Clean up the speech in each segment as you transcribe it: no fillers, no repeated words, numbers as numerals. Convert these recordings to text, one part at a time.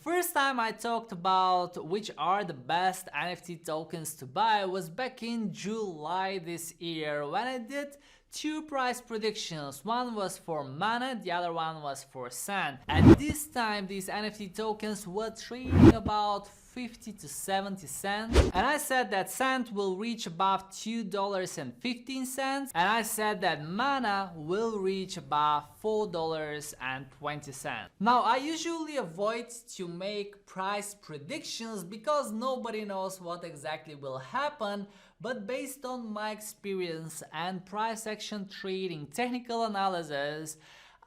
first time I talked about which are the best NFT tokens to buy was back in July this year when I did two price predictions. One was for mana, the other one was for sand. At this time these NFT tokens were trading about 50 to 70 cents, and I said that sand will reach above $2.15, and I said that mana will reach above $4.20. Now I usually avoid to make price predictions because nobody knows what exactly will happen, but based on my experience and price action trading technical analysis,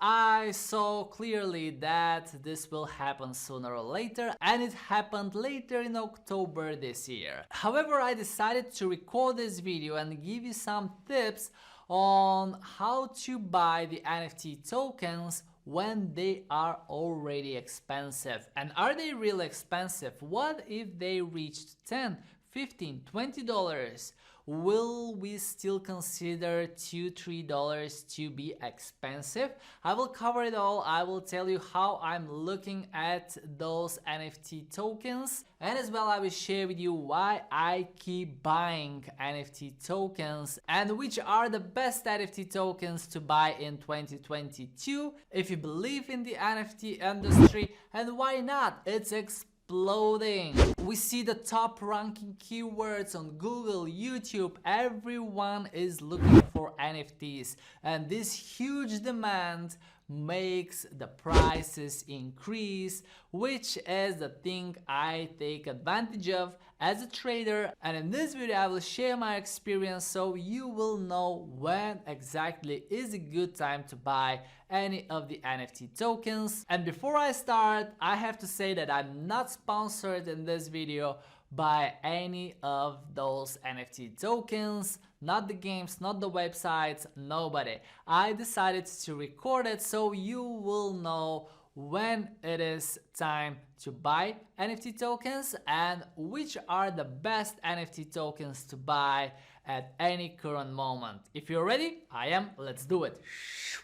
I saw clearly that this will happen sooner or later, and it happened later in October this year. However, I decided to record this video and give you some tips on how to buy the NFT tokens when they are already expensive. And are they really expensive? What if they reached $10, $15, $20? Will we still consider $2, $3 to be expensive? I will cover it all. I will tell you how I'm looking at those NFT tokens, and as well I will share with you why I keep buying NFT tokens and which are the best NFT tokens to buy in 2022 if you believe in the NFT industry, and why not? It's exploding. We see the top ranking keywords on Google, YouTube. Everyone is looking for NFTs, and this huge demand makes the prices increase, which is the thing I take advantage of as a trader. And in this video I will share my experience so you will know when exactly is a good time to buy any of the NFT tokens. And before I start, I have to say that I'm not sponsored in this video by any of those NFT tokens, not the games, not the websites, nobody. I decided to record it so you will know when it is time to buy NFT tokens and which are the best NFT tokens to buy at any current moment. If you're ready, I am. Let's do it.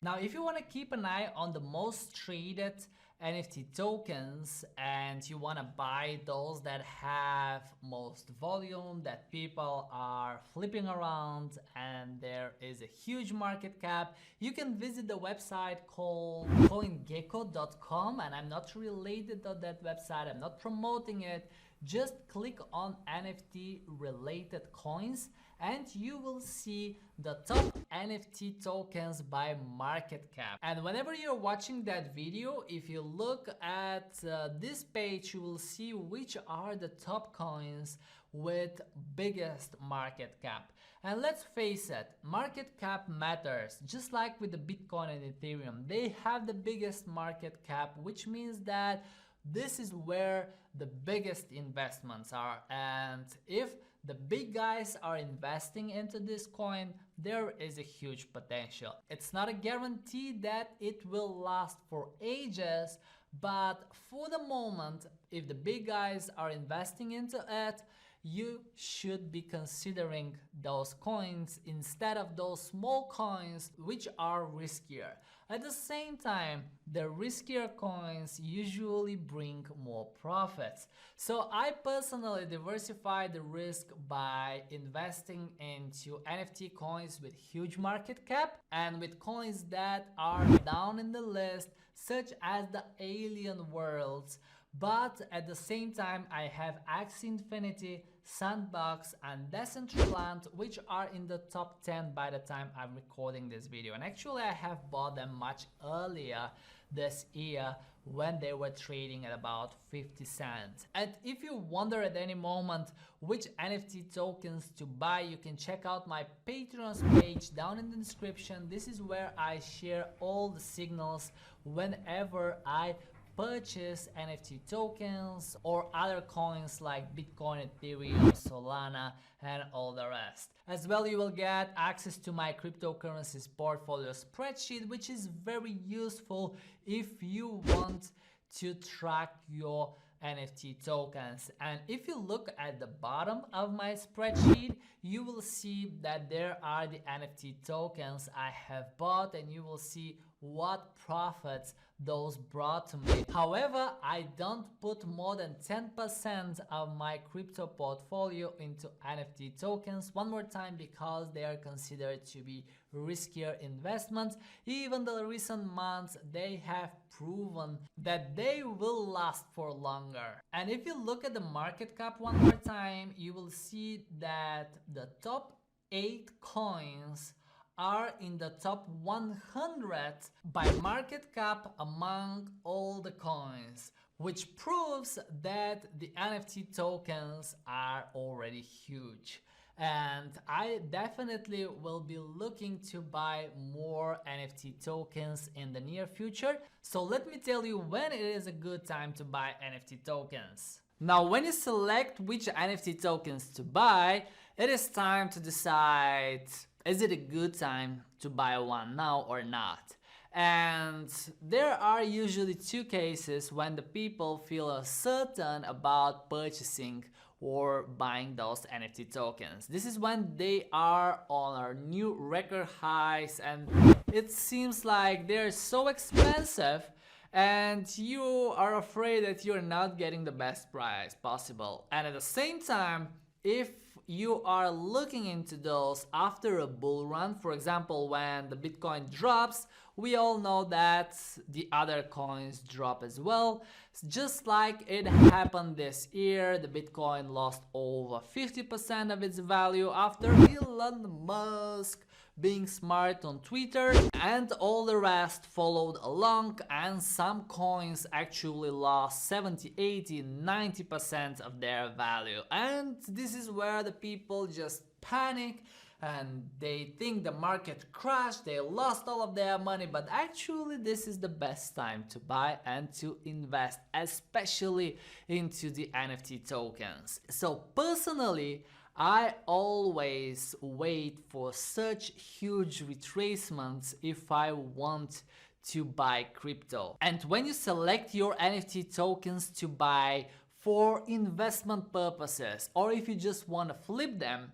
Now, if you want to keep an eye on the most traded NFT tokens and you want to buy those that have most volume, that people are flipping around and there is a huge market cap, you can visit the website called coingecko.com, and I'm not related to that website, I'm not promoting it. Just click on NFT related coins and you will see the top NFT tokens by market cap. And whenever you're watching that video, if you look at this page, you will see which are the top coins with biggest market cap. And let's face it, market cap matters. Just like with the Bitcoin and Ethereum, they have the biggest market cap, which means that this is where the biggest investments are, and if the big guys are investing into this coin, there is a huge potential. It's not a guarantee that it will last for ages, but for the moment, if the big guys are investing into it, you should be considering those coins instead of those small coins which are riskier. At the same time, the riskier coins usually bring more profits. So I personally diversify the risk by investing into NFT coins with huge market cap and with coins that are down in the list, such as the alien worlds. But at the same time, I have Axie Infinity, Sandbox and Decentraland, which are in the top 10 by the time I'm recording this video. And actually I have bought them much earlier this year when they were trading at about 50 cents. And if you wonder at any moment which NFT tokens to buy, you can check out my Patreon's page down in the description. This is where I share all the signals whenever I purchase NFT tokens or other coins like Bitcoin, Ethereum, Solana and all the rest. As well, you will get access to my cryptocurrencies portfolio spreadsheet, which is very useful if you want to track your NFT tokens. And if you look at the bottom of my spreadsheet, you will see that there are the NFT tokens I have bought, and you will see what profits those brought to me. However, I don't put more than 10% of my crypto portfolio into NFT tokens, one more time, because they are considered to be riskier investments. Even the recent months, they have proven that they will last for longer. And if you look at the market cap one more time, you will see that the top 8 coins are in the top 100 by market cap among all the coins, which proves that the NFT tokens are already huge. And I definitely will be looking to buy more NFT tokens in the near future. So let me tell you when it is a good time to buy NFT tokens. Now, when you select which NFT tokens to buy, it is time to decide, is it a good time to buy one now or not? And there are usually 2 cases when the people feel certain about purchasing or buying those NFT tokens. This is when they are on our new record highs and it seems like they're so expensive and you are afraid that you're not getting the best price possible. And at the same time, if you are looking into those after a bull run, for example, when the Bitcoin drops, we all know that the other coins drop as well. Just like it happened this year, the Bitcoin lost over 50% of its value after Elon Musk being smart on Twitter, and all the rest followed along, and some coins actually lost 70, 80, 90% of their value. And this is where the people just panic and they think the market crashed, they lost all of their money, but actually this is the best time to buy and to invest, especially into the NFT tokens. So personally, I always wait for such huge retracements if I want to buy crypto. And when you select your NFT tokens to buy for investment purposes, or if you just want to flip them,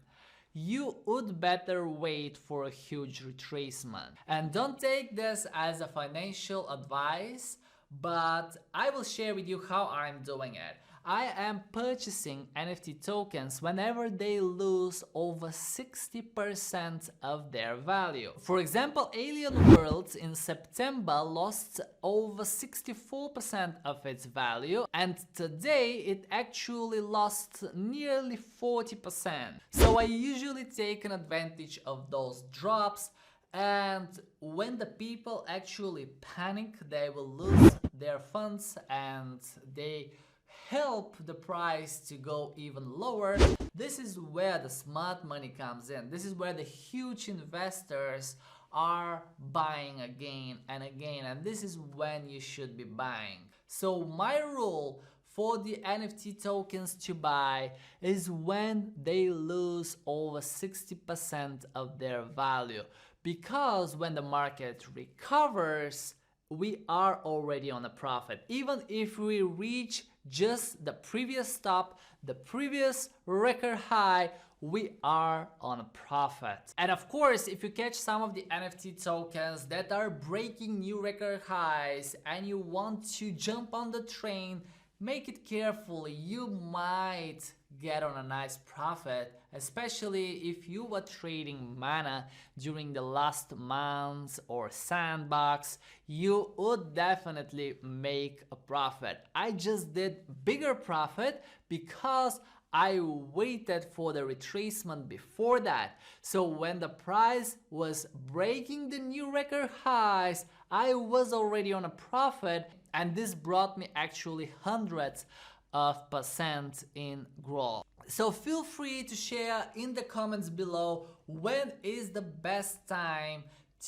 you would better wait for a huge retracement. And don't take this as a financial advice, but I will share with you how I'm doing it. I am purchasing NFT tokens whenever they lose over 60% of their value. For example, Alien Worlds in September lost over 64% of its value, and today it actually lost nearly 40%. So I usually take an advantage of those drops, and when the people actually panic, they will lose their funds and they help the price to go even lower. This is where the smart money comes in. This is where the huge investors are buying again and again, and this is when you should be buying. So my rule for the NFT tokens to buy is when they lose over 60% of their value, because when the market recovers, we are already on a profit. Even if we reach just the previous top, the previous record high, we are on a profit. And of course, if you catch some of the NFT tokens that are breaking new record highs and you want to jump on the train, make it carefully. You might get on a nice profit, especially if you were trading mana during the last months or sandbox. You would definitely make a profit. I just did bigger profit because I waited for the retracement before that. So when the price was breaking the new record highs, I was already on a profit, and this brought me actually hundreds of percent in growth. So feel free to share in the comments below when is the best time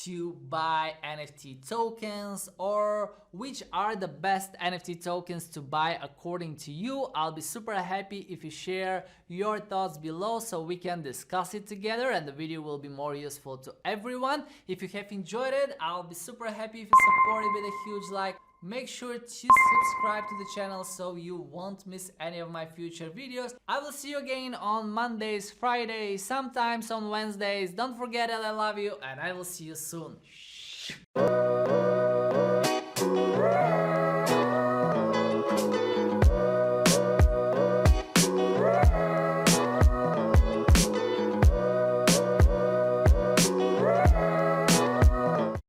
to buy NFT tokens, or which are the best NFT tokens to buy according to you. I'll be super happy if you share your thoughts below so we can discuss it together and the video will be more useful to everyone. If you have enjoyed it, I'll be super happy if you support it with a huge like. Make sure to subscribe to the channel so you won't miss any of my future videos. I will see you again on Mondays, Fridays, sometimes on Wednesdays. Don't forget that I love you, and I will see you soon.